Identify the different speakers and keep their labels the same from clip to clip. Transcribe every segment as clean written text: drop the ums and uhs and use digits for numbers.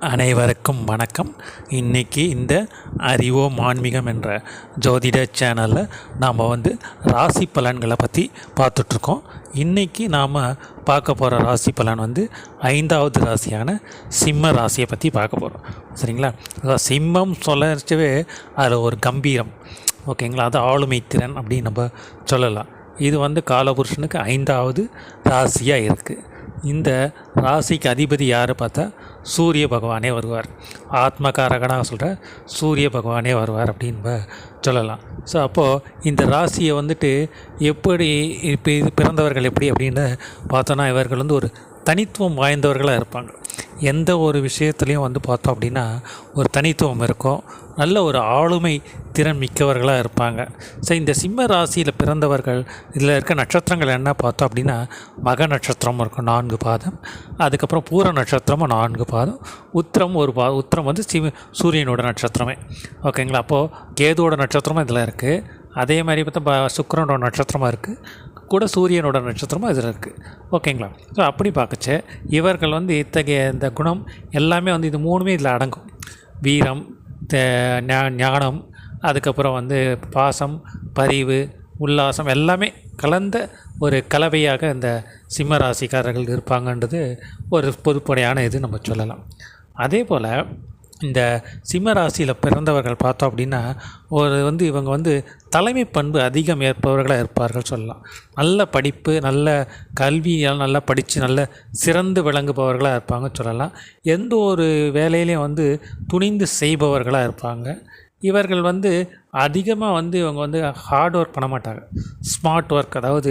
Speaker 1: அனைவருக்கும் வணக்கம். இன்றைக்கி இந்த அறிவோம் ஆன்மீகம் என்ற ஜோதிட சேனலில் நாம் ராசி பலன்களை பற்றி பார்த்துட்ருக்கோம். இன்றைக்கி நாம் பார்க்க போகிற ராசி பலன் 5வது ராசியான சிம்ம ராசியை பற்றி பார்க்க போகிறோம். சரிங்களா? சிம்மம் சொல்லவே அதில் ஒரு கம்பீரம், ஓகேங்களா, அது ஆளுமை திறன் அப்படின்னு நம்ம சொல்லலாம். இது காலபுருஷனுக்கு 5வது ராசியாக இருக்குது. இந்த ராசிக்கு அதிபதி யார் பார்த்தா சூரிய பகவானே வருவார். ஆத்மகாரகனாக சொல்கிற சூரிய பகவானே வருவார் அப்படின்னு சொல்லலாம். ஸோ அப்போது இந்த ராசியை எப்படி இப்போ இது பிறந்தவர்கள் எப்படி அப்படின்னு பார்த்தோன்னா இவர்கள் ஒரு தனித்துவம் வாய்ந்தவர்களாக இருப்பாங்க. எந்த ஒரு விஷயத்துலையும் பார்த்தோம் அப்படின்னா ஒரு தனித்துவம் இருக்கும், நல்ல ஒரு ஆளுமை திறன் மிக்கவர்களாக இருப்பாங்க. ஸோ இந்த சிம்ம ராசியில் பிறந்தவர்கள் இதில் இருக்க நட்சத்திரங்கள் என்ன பார்த்தோம் அப்படின்னா மக நட்சத்திரம் இருக்கும் 4 பாதம், அதுக்கப்புறம் பூர நட்சத்திரமும் 4 பாதம், உத்திரம் ஒரு உத்திரம் சூரியனோட நட்சத்திரமே, ஓகேங்களா. அப்போது கேதுவோட நட்சத்திரமும் இதில் இருக்குது. அதே மாதிரி பார்த்தா சுக்கிரனோட நட்சத்திரமாக இருக்குது, கூட சூரியனோட நட்சத்திரமும் இதில் இருக்குது, ஓகேங்களா. ஸோ அப்படி பார்க்கச்சே இவர்கள் இத்தகைய இந்த குணம் எல்லாமே இது 3மே இதில் அடங்கும். வீரம், ஞானம், அதுக்கப்புறம் பாசம், பரிவு, உல்லாசம் எல்லாமே கலந்த ஒரு கலவையாக இந்த சிம்ம ராசிக்காரர்கள் இருப்பாங்கன்றது ஒரு பொதுப்படையான இது நம்ம சொல்லலாம். அதே போல் இந்த சிம்ம ராசியில் பிறந்தவர்கள் பார்த்தோம் அப்படின்னா ஒரு இவங்க தலைமை பண்பு அதிகம் ஏற்பவர்களாக இருப்பார்கள் சொல்லலாம். நல்ல படிப்பு, நல்ல கல்வியால் நல்லா படித்து நல்ல சிறந்து விளங்குபவர்களாக இருப்பாங்க சொல்லலாம். எந்த ஒரு வேலையிலையும் துணிந்து செய்பவர்களாக இருப்பாங்க. இவர்கள் அதிகமாக இவங்க ஹார்ட் ஒர்க் பண்ண மாட்டாங்க, ஸ்மார்ட் ஒர்க், அதாவது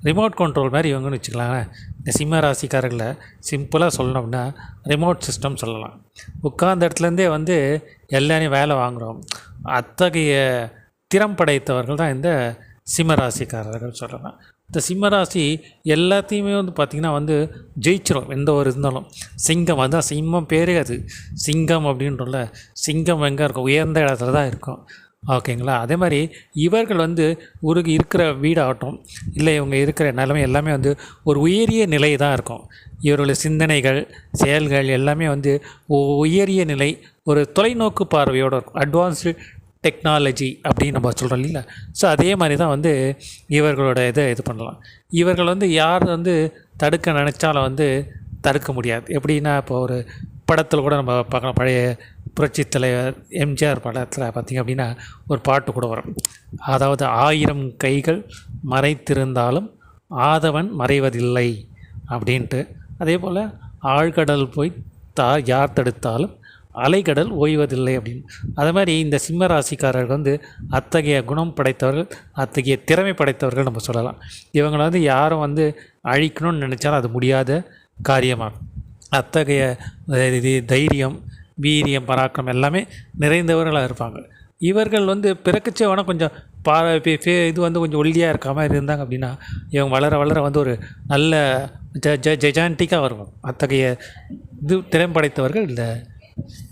Speaker 1: ரிமோட் கண்ட்ரோல் மாதிரி இவங்கன்னு வச்சுக்கலாங்க. இந்த சிம்ம ராசிக்காரர்களை சிம்பிளாக சொல்லணும்னா ரிமோட் சிஸ்டம் சொல்லலாம். உட்கார்ந்த இடத்துலேருந்தே எல்லாரையும் வேலை வாங்குகிறோம். அத்தகைய திறம் படைத்தவர்கள் தான் இந்த சிம்ம ராசிக்காரர்கள் சொல்லலாம். இந்த சிம்மராசி எல்லாத்தையுமே பார்த்திங்கன்னா ஜெயிச்சிரும். எந்த ஒரு இருந்தாலும் சிங்கம், அதுதான் சிம்மம் பேரே, அது சிங்கம் அப்படின்றல. சிங்கம் எங்கே இருக்கும்? உயர்ந்த இடத்துல தான் இருக்கும், ஓகேங்களா. அதே மாதிரி இவர்கள் இருக்கிற வீடாகட்டும் இல்லை இவங்க இருக்கிற நிலைமை எல்லாமே ஒரு உயரிய நிலை தான் இருக்கும். இவர்களுடைய சிந்தனைகள், செயல்கள் எல்லாமே உயரிய நிலை, ஒரு தொலைநோக்கு பார்வையோடு இருக்கும். அட்வான்ஸ்டு டெக்னாலஜி அப்படின்னு நம்ம சொல்கிறோம் இல்லைங்களா. ஸோ அதே மாதிரி தான் இவர்களோட இது பண்ணலாம். இவர்கள் யார் தடுக்க நினச்சாலும் தடுக்க முடியாது. எப்படின்னா இப்போ ஒரு படத்தில் கூட நம்ம பார்க்கலாம், பழைய புரட்சி தலைவர் எம்ஜிஆர் படத்தில் பார்த்திங்க அப்படின்னா ஒரு பாட்டு கூட வரும், அதாவது 1000 கைகள் மறைத்திருந்தாலும் ஆதவன் மறைவதில்லை அப்படின்ட்டு. அதே போல் ஆழ்கடல் போய் யார் தடுத்தாலும் அலைக்கடல் ஓய்வதில்லை அப்படின்னு. அது மாதிரி இந்த சிம்ம ராசிக்காரர்கள் அத்தகைய குணம் படைத்தவர்கள், அத்தகைய திறமை படைத்தவர்கள் நம்ம சொல்லலாம். இவங்களை யாரும் அழிக்கணும்னு நினச்சாலும் அது முடியாத காரியமாகும். அத்தகைய தைரியம், வீரியம், பராக்கிரம் எல்லாமே நிறைந்தவர்களாக இருப்பாங்க. இவர்கள் பிறக்கச்சே வேணால் கொஞ்சம் கொஞ்சம் ஒல்லியாக இருக்க மாதிரி இருந்தாங்க அப்படின்னா இவங்க வளர வளர ஒரு நல்ல ஜெஜான்டிக்காக வருவாங்க. அத்தகைய திறன் படைத்தவர்கள் இந்த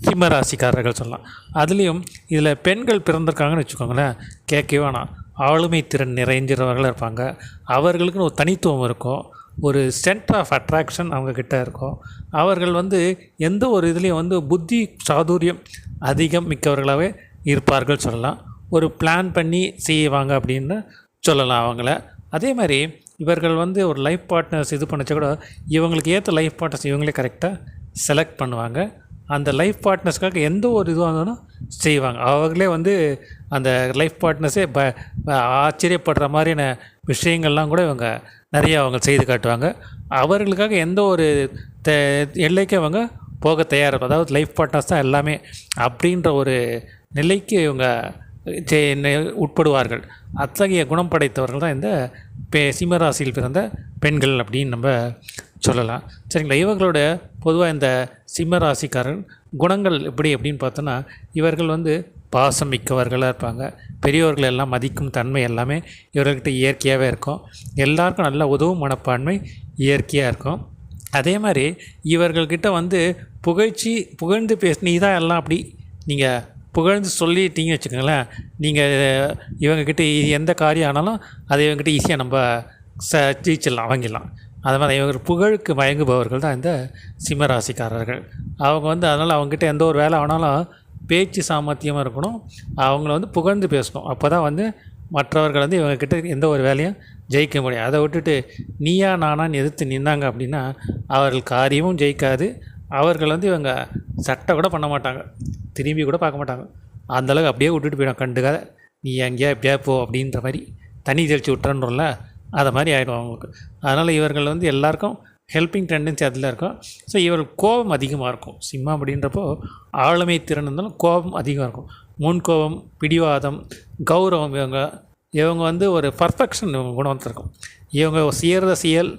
Speaker 1: சிம்ம ராசிக்காரர்கள் சொல்லலாம். அதுலேயும் இதில் பெண்கள் பிறந்திருக்காங்கன்னு வச்சுக்கோங்களேன், கேட்கவே வேணாம், ஆளுமை திறன் நிறைஞ்சவர்களாக இருப்பாங்க. அவர்களுக்குன்னு ஒரு தனித்துவம் இருக்கும், ஒரு சென்டர் ஆஃப் அட்ராக்ஷன் அவங்கக்கிட்ட இருக்கும். அவர்கள் எந்த ஒரு இதுலேயும் புத்தி சாதுரியம் அதிகம் மிக்கவர்களாகவே இருப்பார்கள் சொல்லலாம். ஒரு பிளான் பண்ணி செய்வாங்க அப்படின்னு சொல்லலாம் அவங்கள. அதே மாதிரி இவர்கள் ஒரு லைஃப் பார்ட்னர்ஸ் இது பண்ணச்சா கூட இவங்களுக்கு ஏற்ற லைஃப் பார்ட்னர்ஸ் இவங்களே கரெக்டாக செலக்ட் பண்ணுவாங்க. அந்த லைஃப் பார்ட்னர்ஸ்க்காக எந்த ஒரு இதுவாக இருந்தாலும் செய்வாங்க. அவர்களே அந்த லைஃப் பார்ட்னர்ஸே ஆச்சரியப்படுற மாதிரியான விஷயங்கள்லாம் கூட இவங்க நிறைய அவங்க செய்து காட்டுவாங்க. அவர்களுக்காக எந்த ஒரு எல்லைக்கு அவங்க போக தயார், அதாவது லைஃப் பார்ட்னர்ஸ் தான் எல்லாமே அப்படின்ற ஒரு நிலைக்கு இவங்க உட்படுவார்கள். அத்தகைய குணம் படைத்தவர்கள் தான் இந்த சிம்மராசியில் பிறந்த பெண்கள் அப்படின்னு நம்ம சொல்லலாம். சரிங்களா? இவர்களோட பொதுவாக இந்த சிம்ம ராசிக்காரர்கள் குணங்கள் எப்படி அப்படின்னு பார்த்தோன்னா இவர்கள் பாசம் மிக்கவர்களாக இருப்பாங்க. பெரியவர்கள் எல்லாம் மதிக்கும் தன்மை எல்லாமே இவர்கள்கிட்ட இயற்கையாகவே இருக்கும். எல்லாருக்கும் நல்ல உதவும் மனப்பான்மை இயற்கையாக இருக்கும். அதே மாதிரி இவர்கள்கிட்ட புகழ்ந்து நீ தான் எல்லாம் அப்படி நீங்கள் புகழ்ந்து சொல்லிட்டீங்கன்னு வச்சுக்கோங்களேன், நீங்கள் இவங்கக்கிட்ட எந்த காரியம் ஆனாலும் அதை இவங்ககிட்ட ஈஸியாக நம்ம ஜெயிச்சிடலாம், வாங்கிடலாம். அது மாதிரி இவங்க புகழுக்கு மயங்குபவர்கள் தான் இந்த சிம்மராசிக்காரர்கள். அவங்க வந்து அதனால் அவங்ககிட்ட எந்த ஒரு வேலை ஆனாலும் பேச்சு சாமர்த்தியமாக இருக்கணும், அவங்கள வந்து புகழ்ந்து பேசணும். அப்போ தான் வந்து மற்றவர்கள் வந்து இவங்கக்கிட்ட எந்த ஒரு வேலையும் ஜெயிக்க முடியும். அதை விட்டுட்டு நீயா நானான்னு எதிர்த்து நின்னாங்க அப்படின்னா அவர்கள் காரியமும் ஜெயிக்காது. அவர்கள் வந்து இவங்க சட்டை கூட பண்ண மாட்டாங்க, திரும்பி கூட பார்க்க மாட்டாங்க. அந்தளவுக்கு அப்படியே விட்டுட்டு போயிடும். கண்டுக்காத நீ எங்கேயா எப்படியா போ அப்படின்ற மாதிரி தண்ணி தெளித்து விட்டுறோம்ல, அதை மாதிரி ஆகிடும் அவங்களுக்கு. அதனால் இவர்கள் வந்து எல்லாேருக்கும் ஹெல்பிங் டெண்டன்சி அதில் இருக்கும். ஸோ இவர்கள் கோபம் அதிகமாக இருக்கும். சிம்மம் அப்படின்றப்போ ஆளுமை திறன் இருந்தாலும் கோபம் அதிகமாக இருக்கும். முன்கோபம், பிடிவாதம், கௌரவம். இவங்க வந்து ஒரு பர்ஃபெக்ஷன் இவங்க குணம் இருக்கும். இவங்க செய்கிறத செயல்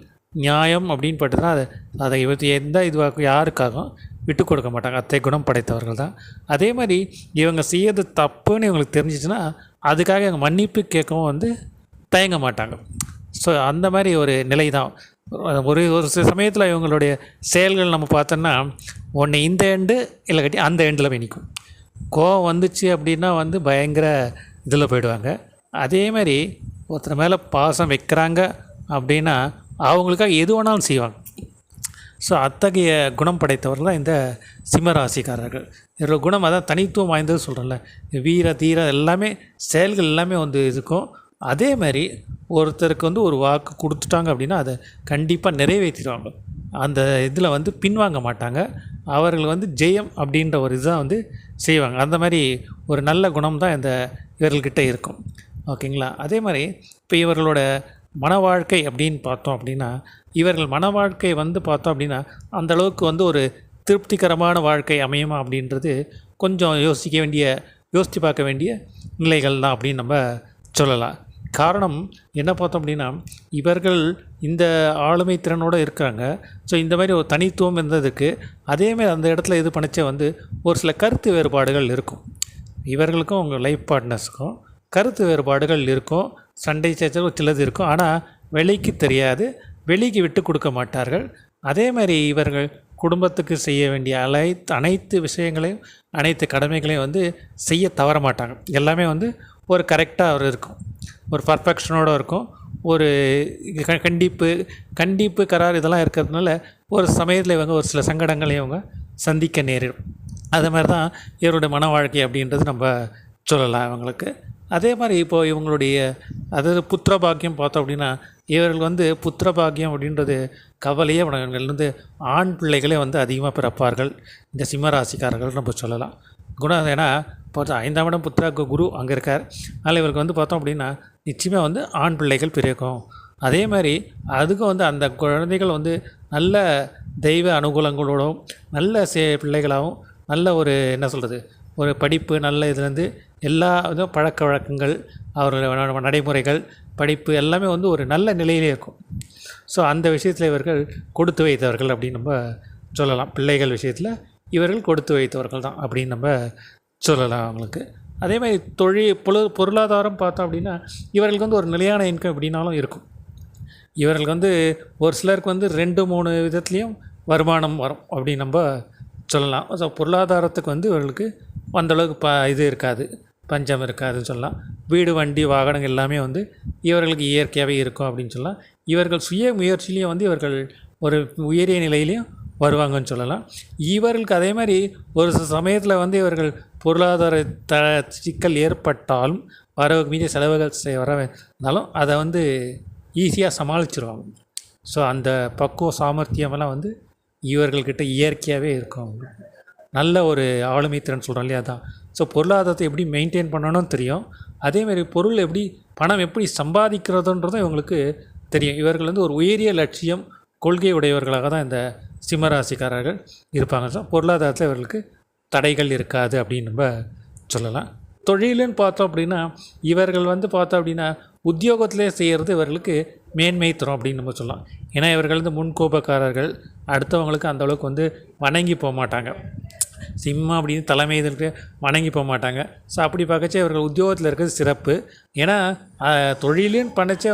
Speaker 1: நியாயம் அப்படின்னு பட்டுதான் அதை எந்த இதுவாக யாருக்காகவும் விட்டு கொடுக்க மாட்டாங்க. அத்தகைய குணம் படைத்தவர்கள் தான். அதே மாதிரி இவங்க செய்யறது தப்புன்னு இவங்களுக்கு தெரிஞ்சிச்சுன்னா அதுக்காக இவங்க மன்னிப்பு கேட்கவும் வந்து தயங்க மாட்டாங்க. ஸோ அந்த மாதிரி ஒரு நிலை தான். ஒரு சில சமயத்தில் இவங்களுடைய செயல்கள் நம்ம பார்த்தோன்னா ஒன்று இந்த எண்டு இல்லை கட்டி அந்த எண்டில் போய் நிற்கும். கோவம் வந்துச்சு அப்படின்னா வந்து பயங்கர இதில் போயிடுவாங்க. அதே மாதிரி ஒருத்தர் மேலே பாசம் வைக்கிறாங்க அப்படின்னா அவங்களுக்காக எது வேணாலும் செய்வாங்க. ஸோ அத்தகைய குணம் படைத்தவர்கள் தான் இந்த சிம்மராசிக்காரர்கள். இவரோட குணம் அதான் தனித்துவம் வாய்ந்தது சொல்கிறேன்ல, வீர தீர எல்லாமே செயல்கள் எல்லாமே வந்து இருக்கும். அதே மாதிரி ஒருத்தருக்கு வந்து ஒரு வாக்கு கொடுத்துட்டாங்க அப்படின்னா அதை கண்டிப்பாக நிறைவேற்றிடுவாங்க. அந்த இதில் வந்து பின்வாங்க மாட்டாங்க. அவர்கள் வந்து ஜெயம் அப்படின்ற ஒரு இதுதான் வந்து செய்வாங்க. அந்த மாதிரி ஒரு நல்ல குணம் தான் இந்த இவர்கள்கிட்ட இருக்கும். ஓகேங்களா? அதே மாதிரி இப்போ இவர்களோட மன வாழ்க்கை அப்படின்னு பார்த்தோம் அப்படின்னா இவர்கள் மன வாழ்க்கை வந்து பார்த்தோம் அப்படின்னா அந்தளவுக்கு வந்து ஒரு திருப்திகரமான வாழ்க்கை அமையுமா அப்படின்றது கொஞ்சம் யோசித்து பார்க்க வேண்டிய நிலைகள் தான் அப்படின்னு நம்ம சொல்லலாம். காரணம் என்ன பார்த்தோம் அப்படின்னா இவர்கள் இந்த ஆளுமை திறனோடு இருக்காங்க. ஸோ இந்த மாதிரி ஒரு தனித்துவம் இருந்ததுக்கு அதேமாதிரி அந்த இடத்துல இது பண்ணிச்சே வந்து ஒரு சில கருத்து வேறுபாடுகள் இருக்கும். இவர்களுக்கும் அவங்க லைஃப் பார்ட்னர்ஸுக்கும் கருத்து வேறுபாடுகள் இருக்கும், சண்டை சச்சரவு சிலது இருக்கும். ஆனால் வெளிக்கு தெரியாது, வெளிக்கு விட்டு கொடுக்க மாட்டார்கள். அதே மாதிரி இவர்கள் குடும்பத்துக்கு செய்ய வேண்டிய அனைத்து விஷயங்களையும் அனைத்து கடமைகளையும் வந்து செய்ய தவற மாட்டாங்க. எல்லாமே வந்து ஒரு கரெக்டாக இருக்கும், ஒரு பர்ஃபெக்ஷனோடு இருக்கும். ஒரு கண்டிப்பு கரார் இதெல்லாம் இருக்கிறதுனால ஒரு சமயத்தில் இவங்க ஒரு சில சங்கடங்களை இவங்க சந்திக்க நேரிடும். அது மாதிரி தான் இவருடைய மன வாழ்க்கை அப்படின்றது நம்ம சொல்லலாம் இவங்களுக்கு. அதே மாதிரி இப்போது இவங்களுடைய அதாவது புத்திர பாக்கியம் பார்த்தோம் அப்படின்னா இவர்கள் வந்து புத்திர பாக்கியம் அப்படின்றது கவலையே இவர்கள் வந்து ஆண் பிள்ளைகளே வந்து அதிகமாக பிறப்பார்கள் இந்த சிம்மராசிக்காரர்கள் நம்ம சொல்லலாம். குணம் ஏன்னா இப்போ 5ஆம் இடம் புத்திர குரு அங்கே இருக்கார். அதனால் இவருக்கு வந்து பார்த்தோம் அப்படின்னா நிச்சயமாக வந்து ஆண் பிள்ளைகள் பிறக்கும். அதே மாதிரி அதுக்கும் வந்து அந்த குழந்தைகள் வந்து நல்ல தெய்வ அனுகூலங்களோடும் நல்ல பிள்ளைகளாகவும் நல்ல ஒரு என்ன சொல்கிறது ஒரு படிப்பு நல்ல இதுலேருந்து எல்லா இதுவும் பழக்க வழக்கங்கள் அவர்கள் நடைமுறைகள் படிப்பு எல்லாமே வந்து ஒரு நல்ல நிலையிலே இருக்கும். ஸோ அந்த விஷயத்தில் இவர்கள் கொடுத்து வைத்தவர்கள் அப்படின்னு நம்ம சொல்லலாம். பிள்ளைகள் விஷயத்தில் இவர்கள் கொடுத்து வைத்தவர்கள் தான் அப்படின்னு நம்ம சொல்லலாம் அவங்களுக்கு. அதே மாதிரி பொருளாதாரம் பார்த்தோம் அப்படின்னா இவர்களுக்கு வந்து ஒரு நிலையான இன்கம் எப்படின்னாலும் இருக்கும். இவர்களுக்கு வந்து ஒரு சிலருக்கு வந்து 2-3 விதத்துலேயும் வருமானம் வரும் அப்படின்னு நம்ம சொல்லலாம். ஸோ பொருளாதாரத்துக்கு வந்து இவர்களுக்கு அந்தளவுக்கு இது இருக்காது, பஞ்சம் இருக்காதுன்னு சொல்லலாம். வீடு வண்டி வாகனங்கள் எல்லாமே வந்து இவர்களுக்கு இயற்கையாகவே இருக்கும் அப்படின்னு சொல்லலாம். இவர்கள் சுய முயற்சியிலையும் வந்து இவர்கள் ஒரு உயரிய நிலையிலையும் வருவாங்கன்னு சொல்லலாம். இவர்களுக்கு அதே மாதிரி ஒரு சமயத்தில் வந்து இவர்கள் பொருளாதார சிக்கல் ஏற்பட்டாலும் வரவுக்கு மீது செலவுகள் வரனாலும் அதை வந்து ஈஸியாக சமாளிச்சிருவாங்க. ஸோ அந்த பக்குவ சாமர்த்தியமெல்லாம் வந்து இவர்கள்கிட்ட இயற்கையாகவே இருக்கும். நல்ல ஒரு ஆளுமை திறன் சொல்கிறோம் இல்லையா, தான். ஸோ பொருளாதாரத்தை எப்படி மெயின்டைன் பண்ணணும்னு தெரியும். அதேமாதிரி பணம் எப்படி சம்பாதிக்கிறதுன்றதும் இவங்களுக்கு தெரியும். இவர்கள் வந்து ஒரு உயரிய லட்சியம் கொள்கை உடையவர்களாக தான் இந்த சிம்மராசிக்காரர்கள் இருப்பாங்க. ஸோ பொருளாதாரத்தில் இவர்களுக்கு தடைகள் இருக்காது அப்படின்னு நம்ம சொல்லலாம். தொழிலுன்னு பார்த்தோம் அப்படின்னா இவர்கள் வந்து பார்த்தோம் அப்படின்னா உத்தியோகத்திலே செய்கிறது இவர்களுக்கு மேன்மை தரும் அப்படின்னு நம்ம சொல்லலாம். ஏன்னா இவர்கள் வந்து முன்கோபக்காரர்கள், அடுத்தவங்களுக்கு அந்தளவுக்கு வந்து வணங்கி போக மாட்டாங்க. சிம்மம் அப்படின்னு தலைமை இதற்கு வணங்கி போக மாட்டாங்க. ஸோ அப்படி பார்க்கச்சே இவர்கள் உத்தியோகத்தில் இருக்கிறது சிறப்பு. ஏன்னா தொழிலுன்னு பண்ணச்சே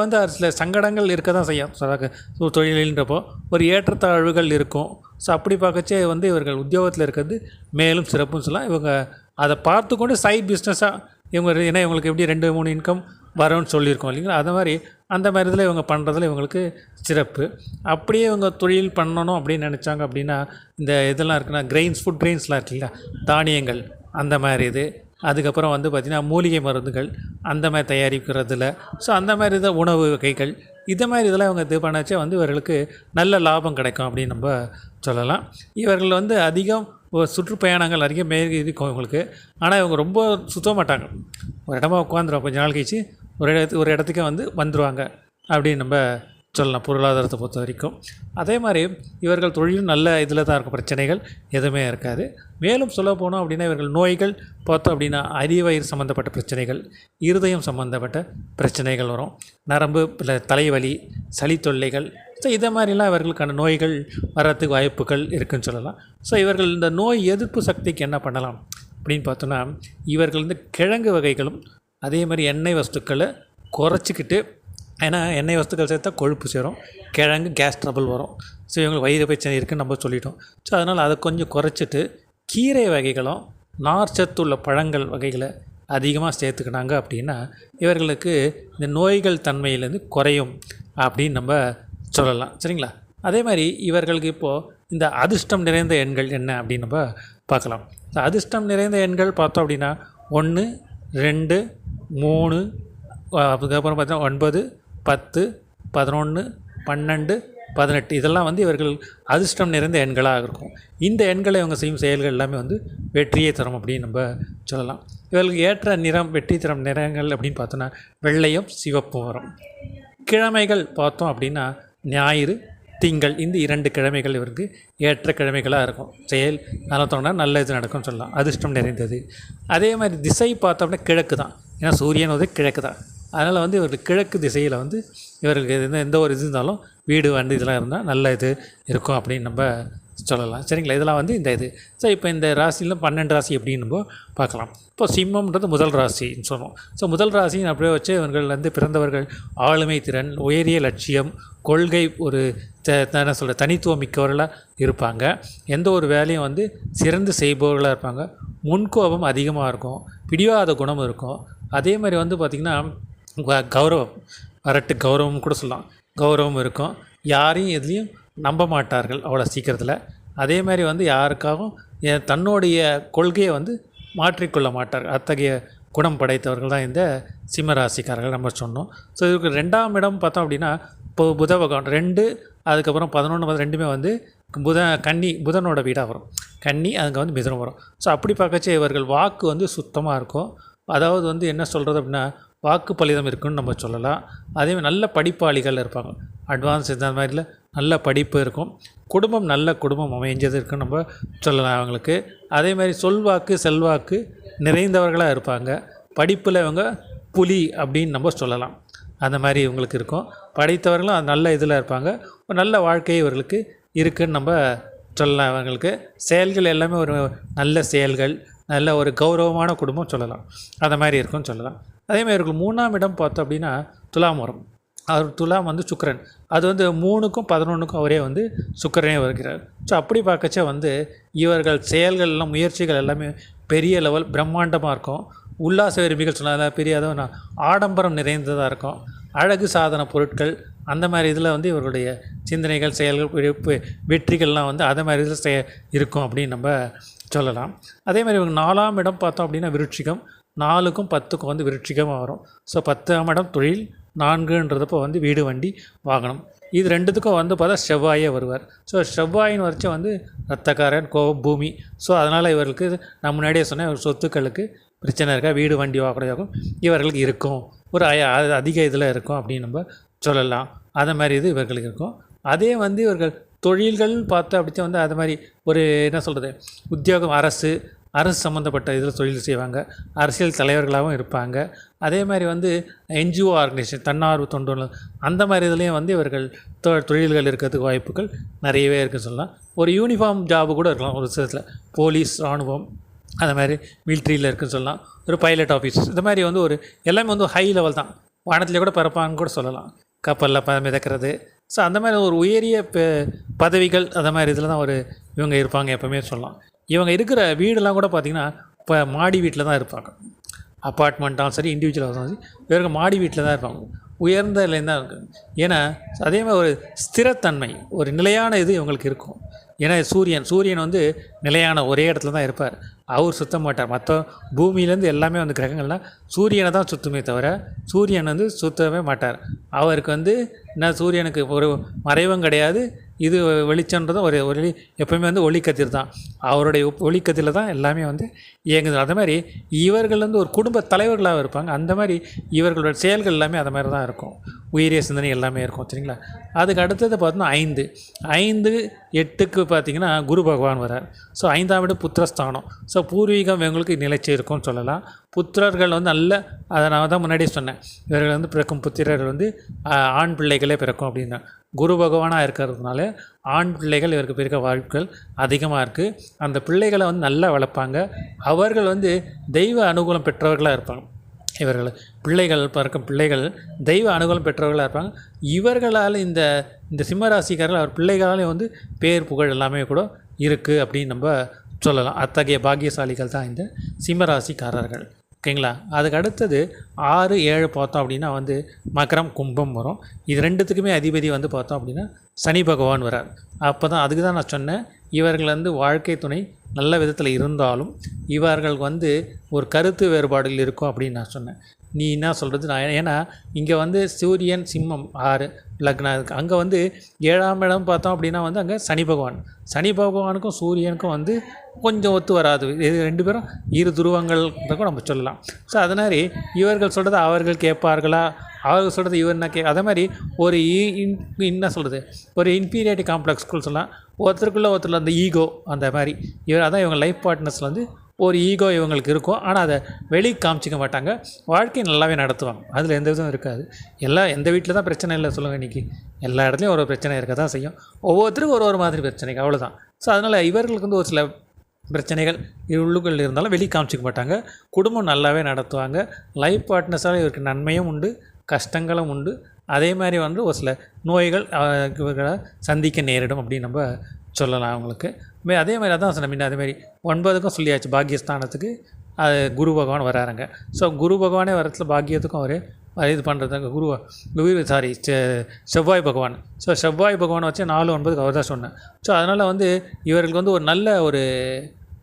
Speaker 1: வந்து சில சங்கடங்கள் இருக்க தான் செய்யும். ஸோ தொழிலுன்றப்போ ஒரு ஏற்றத்தாழ்வுகள் இருக்கும். ஸோ அப்படி பார்க்கச்சே வந்து இவர்கள் உத்தியோகத்தில் இருக்கிறது மேலும் சிறப்புன்னு சொல்லலாம். இவங்க அதை பார்த்து கொண்டு சைட் பிஸ்னஸாக ஏன்னா இவங்களுக்கு எப்படி 2-3 இன்கம் வரும்னு சொல்லியிருக்கோம் இல்லைங்களா. அது மாதிரி அந்த மாதிரி இதில் இவங்க பண்ணுறதுல இவங்களுக்கு சிறப்பு. அப்படியே இவங்க தொழில் பண்ணணும் அப்படின்னு நினச்சாங்க அப்படின்னா இந்த இதெல்லாம் இருக்குன்னா ஃபுட் கிரெயின்ஸ்லாம் இருக்குல்ல, தானியங்கள் அந்த மாதிரி இது. அதுக்கப்புறம் வந்து பார்த்திங்கன்னா மூலிகை மருந்துகள் அந்த மாதிரி தயாரிக்கிறதுல, ஸோ அந்த மாதிரி இதை உணவு வகைகள் இது மாதிரி இதெல்லாம் இவங்க இது பண்ணாச்சே வந்து இவர்களுக்கு நல்ல லாபம் கிடைக்கும் அப்படின்னு நம்ம சொல்லலாம். இவர்கள் வந்து அதிகம் சுற்றுப்பயணங்கள் அதிகம் இருக்கும் இவங்களுக்கு. ஆனால் இவங்க ரொம்ப சுத்த மாட்டாங்க, ஒரு இடமா உட்காந்துருவாங்க, கொஞ்சம் நாள் கழிச்சு ஒரு இடத்துக்கே வந்துடுவாங்க அப்படின்னு நம்ம சொல்லலாம் பொருளாதாரத்தை பொறுத்த வரைக்கும். அதே மாதிரி இவர்கள் தொழிலும் நல்ல இதில் தான் இருக்கும், பிரச்சனைகள் எதுவுமே இருக்காது. மேலும் சொல்ல போனோம் அப்படின்னா இவர்கள் நோய்கள் பார்த்தோம் அப்படின்னா அடிவயிறு சம்மந்தப்பட்ட பிரச்சனைகள், இருதயம் சம்மந்தப்பட்ட பிரச்சனைகள் வரும், நரம்பு தலைவலி, சளி தொல்லைகள், ஸோ இதை மாதிரிலாம் இவர்களுக்கான நோய்கள் வர்றதுக்கு வாய்ப்புகள் இருக்குதுன்னு சொல்லலாம். ஸோ இவர்கள் இந்த நோய் எதிர்ப்பு சக்திக்கு என்ன பண்ணலாம் அப்படின்னு பார்த்தோன்னா இவர்கள் கிழங்கு வகைகளும் அதே மாதிரி எண்ணெய் வஸ்துக்களை குறைச்சிக்கிட்டு, ஏன்னா எண்ணெய் வஸ்துக்கள் சேர்த்தா கொழுப்பு சேரும், கிழங்கு கேஸ் ட்ரபிள் வரும், ஸோ இவங்களுக்கு வயிறு பிரச்சனை இருக்குதுன்னு நம்ம சொல்லிட்டோம். ஸோ அதனால் அதை கொஞ்சம் குறைச்சிட்டு கீரை வகைகளும் நார்ச்சத்து உள்ள பழங்கள் வகைகளை அதிகமாக சேர்த்துக்கினாங்க அப்படின்னா இவர்களுக்கு இந்த நோய்கள் தன்மையிலேருந்து குறையும் அப்படின்னு நம்ம சொல்லலாம். சரிங்களா? அதே மாதிரி இவர்களுக்கு இப்போது இந்த அதிர்ஷ்டம் நிறைந்த எண்கள் என்ன அப்படின்னு நம்ம பார்க்கலாம். இந்த அதிர்ஷ்டம் நிறைந்த எண்கள் பார்த்தோம் அப்படின்னா 1, 2, 3, அதுக்கப்புறம் பார்த்தீங்கன்னா 9, 10, 11, 12, 18 இதெல்லாம் இவர்கள் அதிர்ஷ்டம் நிறைந்த எண்களாக இருக்கும். இந்த எண்களை இவங்க செய்யும் செயல்கள் எல்லாமே வெற்றியை தரும் அப்படின்னு நம்ம சொல்லலாம். இவர்களுக்கு ஏற்ற நிறம், வெற்றி தரும் நிறங்கள் அப்படின்னு பார்த்தோன்னா வெள்ளையும் சிவப்பும் வரும். கிழமைகள் பார்த்தோம் அப்படின்னா ஞாயிறு, திங்கள், இந்த 2 கிழமைகள் இவருக்கு ஏற்ற கிழமைகளாக இருக்கும். செயல் நலத்தோன்னா நல்ல இது நடக்கும்னு சொல்லலாம், அதிர்ஷ்டம் நிறைந்தது. அதே மாதிரி திசை பார்த்தோம்னா கிழக்கு தான், ஏன்னா சூரியன் கிழக்கு தான். அதனால் இவர்கள் கிழக்கு திசையில் இவர்களுக்கு எந்த ஒரு இது இருந்தாலும் வீடு இதெல்லாம் இருந்தால் நல்ல இது இருக்கும் அப்படின்னு நம்ம சொல்லலாம். சரிங்களா? இதெல்லாம் இந்த இது. ஸோ இப்போ இந்த ராசியில் 12 ராசி எப்படின்னு நம்ம பார்க்கலாம். இப்போ சிம்மம்ன்றது முதல் ராசின்னு சொல்லுவோம். ஸோ முதல் ராசின்னு அப்படியே வச்சு இவர்கள் பிறந்தவர்கள் ஆளுமை திறன், உயரிய லட்சியம், கொள்கை, ஒரு என்ன சொல்கிற தனித்துவம் மிக்கவர்களாக இருப்பாங்க. எந்த ஒரு வேலையும் சிறந்து செய்பவர்களாக இருப்பாங்க. முன்கோபம் அதிகமாக இருக்கும், பிடிவாத குணம் இருக்கும். அதே மாதிரி பார்த்திங்கன்னா கௌரவம், வரட்டு கௌரவம் கூட சொல்லலாம், கௌரவம் இருக்கும். யாரையும் எதுலேயும் நம்ப மாட்டார்கள் அவ்வளோ சீக்கிரத்தில். அதே மாதிரி யாருக்காகவும் தன்னுடைய கொள்கையை மாற்றிக்கொள்ள மாட்டார்கள். அத்தகைய குணம் படைத்தவர்கள் தான் இந்த சிம்மராசிக்காரர்கள் நம்ம சொன்னோம். ஸோ இதுக்கு 2ஆம் இடம் பார்த்தோம் அப்படின்னா இப்போ புத பகவான் 2, அதுக்கப்புறம் 11 ரெண்டுமே புதனோட வீடாக வரும். கன்னி அதுங்க மிதுனம் வரும். ஸோ அப்படி பார்க்கச்சே இவர்கள் வாக்கு சுத்தமாக இருக்கும். அதாவது என்ன சொல்கிறது அப்படின்னா வாக்கு பலிதம் இருக்குன்னு நம்ம சொல்லலாம். அதேமாதிரி நல்ல படிப்பாளிகள் இருப்பாங்க, அட்வான்ஸ் இந்த மாதிரில நல்ல படிப்பு இருக்கும். குடும்பம் நல்ல குடும்பம் அமைஞ்சது இருக்குன்னு நம்ம சொல்லலாம் அவங்களுக்கு. அதேமாதிரி சொல்வாக்கு செல்வாக்கு நிறைந்தவர்களாக இருப்பாங்க. படிப்பில் இவங்க புலி அப்படின்னு நம்ம சொல்லலாம். அந்த மாதிரி இவங்களுக்கு இருக்கும். படித்தவர்களும் அது நல்ல இதில் இருப்பாங்க. ஒரு நல்ல வாழ்க்கை இவர்களுக்கு இருக்குதுன்னு நம்ம சொல்லலாம். அவங்களுக்கு செயல்கள் எல்லாமே ஒரு நல்ல செயல்கள், நல்ல ஒரு கௌரவமான குடும்பம் சொல்லலாம். அந்த மாதிரி இருக்குன்னு சொல்லலாம். அதேமாதிரி இவர்கள் 3ஆம் இடம் பார்த்தோம் அப்படின்னா துலாம் வரும். அவர் துலாம் சுக்கிரன், அது 3க்கும் 11க்கும் அவரே சுக்கிரனே வருகிறார். ஸோ அப்படி பார்க்கச்ச இவர்கள் செயல்கள் எல்லாம், முயற்சிகள் எல்லாமே பெரிய லெவல் பிரம்மாண்டமாக இருக்கும். உல்லாச விரும்பிகள் சொன்னால் பெரிய அதாவது ஆடம்பரம் நிறைந்ததாக இருக்கும். அழகு சாதன பொருட்கள் அந்த மாதிரி இதில் இவர்களுடைய சிந்தனைகள், செயல்கள், வெற்றிகள்லாம் அதே மாதிரி இதில் இருக்கும் அப்படின்னு நம்ம சொல்லலாம். அதேமாதிரி இவங்க 4ஆம் இடம் பார்த்தோம் அப்படின்னா விருட்சிகம், 4க்கும் 10க்கும் விருட்சிகமாக வரும். ஸோ 10ஆம் இடம் தொழில், 4ன்றதப்போ வீடு, வண்டி, வாகனம். இது 2த்துக்கும் பார்த்தா செவ்வாயே வருவார். ஸோ செவ்வாயின்னு வரைச்ச ரத்தக்காரன், கோபம், பூமி. ஸோ அதனால் இவர்களுக்கு நான் முன்னாடியே சொன்னேன், இவர் சொத்துக்களுக்கு பிரச்சனை இருக்கா, வீடு, வண்டி, வாகனம் இவர்களுக்கு இருக்கும், ஒரு அதிக இதில் இருக்கும் அப்படின்னு நம்ம சொல்லலாம். அது மாதிரி இது இவர்களுக்கு இருக்கும். அதே இவர்கள் தொழில்கள் பார்த்து அப்படித்தான் அது மாதிரி ஒரு என்ன சொல்கிறது, உத்தியோகம், அரசு சம்மந்தப்பட்ட இதில் தொழில் செய்வாங்க. அரசியல் தலைவர்களாகவும் இருப்பாங்க. அதே மாதிரி என்ஜிஓ ஆர்கனைசேஷன், தன்னார்வ தொண்டு அந்த மாதிரி இதுலேயும் இவர்கள் தொழில்கள் இருக்கிறதுக்கு வாய்ப்புகள் நிறையவே இருக்குன்னு சொல்லலாம். ஒரு யூனிஃபார்ம் ஜாபு கூட இருக்கலாம் ஒரு சிலத்தில், போலீஸ், இராணுவம், அது மாதிரி மிலிட்ரியில் இருக்குதுன்னு சொல்லலாம். ஒரு பைலட் ஆஃபீஸ், இந்த மாதிரி ஒரு எல்லாமே ஹை லெவல் தான், வானத்திலே கூட பறப்பான்னு கூட சொல்லலாம், கப்பலில் மிதக்கிறது. ஸோ அந்த மாதிரி ஒரு உயரிய பதவிகள் அந்த மாதிரி இதில் தான் இவங்க இருப்பாங்க எப்போவுமே சொல்லலாம். இவங்க இருக்கிற வீடெல்லாம் கூட பார்த்திங்கன்னா இப்போ மாடி வீட்டில் தான் இருப்பாங்க. அப்பார்ட்மெண்ட்டாலும் சரி, இண்டிவிஜுவலாக சரி, இவங்க மாடி வீட்டில் தான் இருப்பாங்க. உயர்ந்த நிலையில் தான் இருக்குது. ஏன்னா அதே மாதிரி ஒரு ஸ்திரத்தன்மை, ஒரு நிலையான இது இவங்களுக்கு இருக்கும். ஏன்னா சூரியன் வந்து நிலையான ஒரே இடத்துல தான் இருப்பார். அவர் சுத்த மாட்டார். மற்ற பூமியிலேருந்து எல்லாமே வந்து கிரகங்கள்லாம் சூரியனை தான் சுற்றுமே தவிர சூரியன் வந்து சுற்றவே மாட்டார். அவருக்கு வந்து என்ன, சூரியனுக்கு ஒரு மறைவும் கிடையாது. இது வெளிச்சன்றதும் ஒரு ஒளி, எப்போயுமே வந்து ஒளிக்கதிர் தான். அவருடைய ஒளிக்கதிரில் தான் எல்லாமே வந்து இயங்குது. அதே மாதிரி இவர்கள் வந்து ஒரு குடும்ப தலைவர்களாக இருப்பாங்க. அந்த மாதிரி இவர்களோட செயல்கள் எல்லாமே அது மாதிரி தான் இருக்கும். உயிரிய சிந்தனை எல்லாமே இருக்கும். சரிங்களா? அதுக்கு அடுத்தது பார்த்தோன்னா 5 பார்த்திங்கன்னா குரு பகவான் வரார். ஸோ 5ஆம் வீடு புத்திரஸ்தானம். ஸோ பூர்வீகம் இவங்களுக்கு நிலைச்சி இருக்கும்னு சொல்லலாம். புத்திரர்கள் வந்து நல்ல, அதை நான் தான் முன்னாடியே சொன்னேன், இவர்கள் வந்து பிறக்கும் புத்திரர்கள் வந்து ஆண் பிள்ளைகளே பிறக்கும் அப்படின்னா. குரு பகவானாக இருக்கிறதுனால ஆண் பிள்ளைகள் இவருக்கு பிறக்க வாய்ப்புகள் அதிகமாக இருக்குது. அந்த பிள்ளைகளை வந்து நல்லா வளர்ப்பாங்க. அவர்கள் வந்து தெய்வ அனுகூலம் பெற்றவர்களாக இருப்பாங்க. இவர்கள் பிறக்கும் பிள்ளைகள் தெய்வ அனுகூலம் பெற்றவர்களாக இருப்பாங்க. இவர்களால் இந்த சிம்மராசிக்காரர்கள் அவர் பிள்ளைகளாலே வந்து பேர் புகழ் எல்லாமே கூட இருக்குது அப்படின்னு நம்ம சொல்லலாம். அத்தகைய பாக்கியசாலிகள் தான் இந்த சிம்மராசிக்காரர்கள். ஓகேங்களா? அதுக்கு அடுத்தது 6, 7 பார்த்தோம் அப்படின்னா வந்து மகரம், கும்பம் வரும். இது ரெண்டுத்துக்குமே அதிபதி வந்து பார்த்தோம் அப்படின்னா சனி பகவான் வரார். அப்போ தான் அதுக்கு தான் நான் சொன்னேன், இவர்கள் வந்து வாழ்க்கை துணை நல்ல விதத்தில் இருந்தாலும் இவர்கள் வந்து ஒரு கருத்து வேறுபாடுகள் இருக்கும் அப்படின்னு நான் சொன்னேன். நீ என்ன சொல்கிறது? நான் ஏன்னா இங்கே வந்து சூரியன் சிம்மம் 6 லக்னம் இருக்குது. அங்கே வந்து 7ஆம் இடம் பார்த்தோம் அப்படின்னா வந்து அங்கே சனி பகவானுக்கும் சூரியனுக்கும் வந்து கொஞ்சம் ஒத்து வராது. இது 2 பேரும் இரு துருவங்கள்ன்றக்கும் நம்ம சொல்லலாம். ஸோ அதனால் இவர்கள் சொல்கிறத அவர்கள் கேட்பார்களா, அவர்கள் சொல்கிறது இவர் என்ன அதே மாதிரி ஒரு என்ன சொல்கிறது, ஒரு இன்ஃபீரியாரிட்டி காம்ப்ளெக்ஸ்க்குள் சொல்லலாம். ஒருத்தருக்குள்ளே அந்த ஈகோ, அந்த மாதிரி அதான் இவங்க லைஃப் பார்ட்னர்ஸில் வந்து ஒரு ஈகோ இவங்களுக்கு இருக்கும். ஆனால் அதை வெளியே காமிச்சிக்க மாட்டாங்க. வாழ்க்கையை நல்லாவே நடத்துவாங்க. அதில் எந்த விதம் இருக்காது. எந்த வீட்டில் தான் பிரச்சனை இல்லை சொல்லுங்கள். இன்றைக்கி எல்லா இடத்துலையும் ஒரு பிரச்சனை இருக்க தான் செய்யும். ஒவ்வொருத்தருக்கும் ஒரு மாதிரி பிரச்சனைகள், அவ்வளோதான். ஸோ அதனால் இவர்களுக்கு வந்து ஒரு சில பிரச்சனைகள் உள்ளுக்குள் இருந்தாலும் வெளியே காமிச்சிக்க மாட்டாங்க. குடும்பம் நல்லாவே நடத்துவாங்க. லைஃப் பார்ட்னர்ஸால் இவருக்கு நன்மையும் உண்டு, கஷ்டங்களும் உண்டு. அதே மாதிரி வந்து ஒரு சில நோய்கள் இவர்களை சந்திக்க நேரிடும் அப்படின்னு நம்ம சொல்லலாம் அவங்களுக்கு. அதே மாதிரி அதான் சொன்ன அதேமாதிரி 9க்கும் சொல்லியாச்சு, பாக்கியஸ்தானத்துக்கு குரு பகவான் வராருங்க. ஸோ குரு பகவானே வரத்துல பாக்கியத்துக்கும் அவர் இது பண்ணுறதுங்க செவ்வாய் பகவான். ஸோ செவ்வாய் பகவானை வச்சு 4, 9 அவர் தான் சொன்னேன். ஸோ அதனால் வந்து இவர்களுக்கு வந்து ஒரு நல்ல ஒரு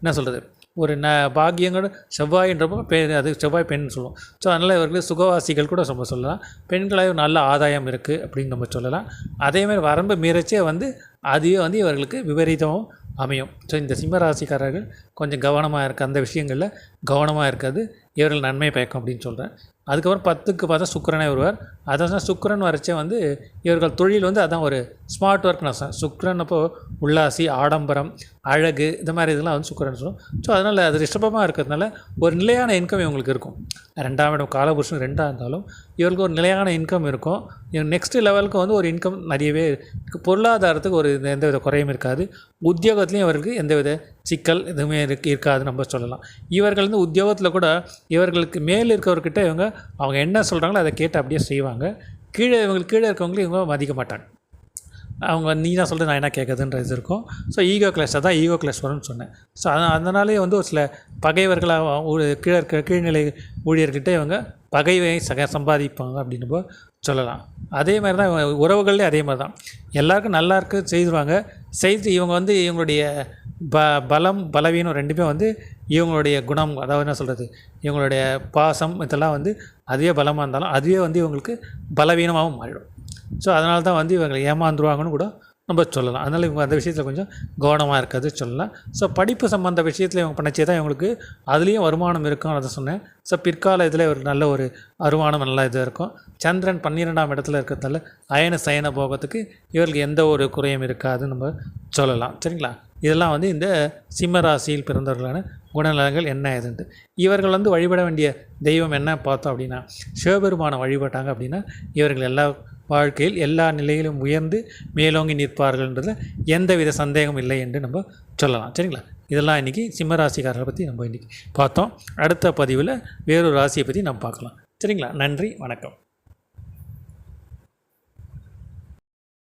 Speaker 1: என்ன சொல்கிறது, ஒரு பாக்கியங்கள் செவ்வாயின்றப்போ அது செவ்வாய் பெண் சொல்லுவோம். ஸோ அதனால் இவர்களுக்கு சுகவாசிகள் கூட நம்ம சொல்லலாம். பெண்களாக நல்ல ஆதாயம் இருக்குது அப்படின்னு நம்ம சொல்லலாம். அதேமாதிரி வரம்பு மீறச்சே வந்து அதுவே வந்து இவர்களுக்கு விபரீதமும் அமையும். ஸோ இந்த சிம்மராசிக்காரர்கள் கொஞ்சம் கவனமாக இருக்குது, அந்த விஷயங்களில் கவனமாக இருக்காது, இவர்கள் நன்மை பயக்கும் அப்படின்னு சொல்கிறேன். அதுக்கப்புறம் 10க்கு பார்த்தா சுக்கிரனே வருவார். அதான் சுக்கிரன் வரைச்சே வந்து இவர்கள் தொழில் வந்து அதான் ஒரு ஸ்மார்ட் ஒர்க். நான் சுக்கிரன் அப்போது உல்லாசி, ஆடம்பரம், அழகு, இந்த மாதிரி இதெல்லாம் வந்து சுக்கிரன் சொல்லும். ஸோ அதனால் அது ரிஷபமாக இருக்கிறதுனால ஒரு நிலையான இன்கம் இவங்களுக்கு இருக்கும். 2ஆம் இடம் காலபுருஷன் 2ஆக இருந்தாலும் இவர்களுக்கு ஒரு நிலையான இன்கம் இருக்கும். நெக்ஸ்ட் லெவலுக்கு வந்து ஒரு இன்கம் நிறையவே பொருளாதாரத்துக்கு ஒரு எந்தவித குறையும் இருக்காது. உத்தியோகத்துலேயும் இவர்களுக்கு எந்தவித சிக்கல் எதுவுமே இருக்காது நம்ம சொல்லலாம். இவர்கள் வந்து உத்தியோகத்தில் கூட இவர்களுக்கு மேல் இருக்கிறவர்கிட்ட அவங்க என்ன சொல்கிறாங்களோ அதை கேட்டு அப்படியே செய்வாங்க. இவங்களுக்கு கீழே இருக்கவங்களும் இவங்க மதிக்க மாட்டாங்க. அவங்க நீ தான் சொல்கிறது நான் என்ன கேட்குறதுன்ற இது இருக்கும். ஸோ ஈகோ கிளாஸ் வரும்னு சொன்னேன். ஸோ அதனாலே வந்து ஒரு சில பகைவர்களாக கீழ்நிலை ஊழியர்கிட்ட இவங்க பகைவை சம்பாதிப்பாங்க அப்படின்னு சொல்லலாம். அதே மாதிரி தான் உறவுகள்லேயே அதே மாதிரி தான். எல்லாருக்கும் நல்லா செய்துருவாங்க. இவங்க வந்து இவங்களுடைய பலவீனம் 2மே வந்து இவங்களுடைய குணம், அதாவது என்ன சொல்கிறது, இவங்களுடைய பாசம் இதெல்லாம் வந்து அதுவே பலமாக இருந்தாலும் அதுவே வந்து இவங்களுக்கு பலவீனமாகவும் மாறிடும். ஸோ அதனால தான் வந்து இவங்களை ஏமாந்துருவாங்கன்னு கூட நம்ம சொல்லலாம். அதனால் இவங்க அந்த விஷயத்தில் கொஞ்சம் கவனமாக இருக்கிறது சொல்லலாம். ஸோ படிப்பு சம்மந்த விஷயத்தில் இவங்க பண்ணச்சே தான் இவங்களுக்கு அதுலேயும் வருமானம் இருக்கும், அதை சொன்னேன். ஸோ பிற்கால இதில் ஒரு நல்ல ஒரு வருமானம் நல்லா இதாக இருக்கும். சந்திரன் 12ஆம் இடத்துல இருக்கிறதால அயன சயன போகத்துக்கு இவர்களுக்கு எந்த ஒரு குறையும் இருக்காதுன்னு நம்ம சொல்லலாம். சரிங்களா? இதெல்லாம் வந்து இந்த சிம்ம ராசியில் பிறந்தவர்களான குணநலங்கள் என்ன ஏதுன்ட்டு. இவர்கள் வந்து வழிபட வேண்டிய தெய்வம் என்ன பார்த்தோம் அப்படின்னா, சிவபெருமானை வழிபட்டாங்க அப்படின்னா இவர்கள் எல்லா வாழ்க்கையில் எல்லா நிலையிலும் உயர்ந்து மேலோங்கி நிற்பார்கள்ன்றதில் எந்தவித சந்தேகம் இல்லை என்று நம்ம சொல்லலாம். சரிங்களா? இதெல்லாம் இன்றைக்கி சிம்மராசிக்காரரை பற்றி நம்ம இன்றைக்கி பார்த்தோம். அடுத்த பதிவில் வேறொரு ராசியை பற்றி நம்ம பார்க்கலாம். சரிங்களா? நன்றி, வணக்கம்.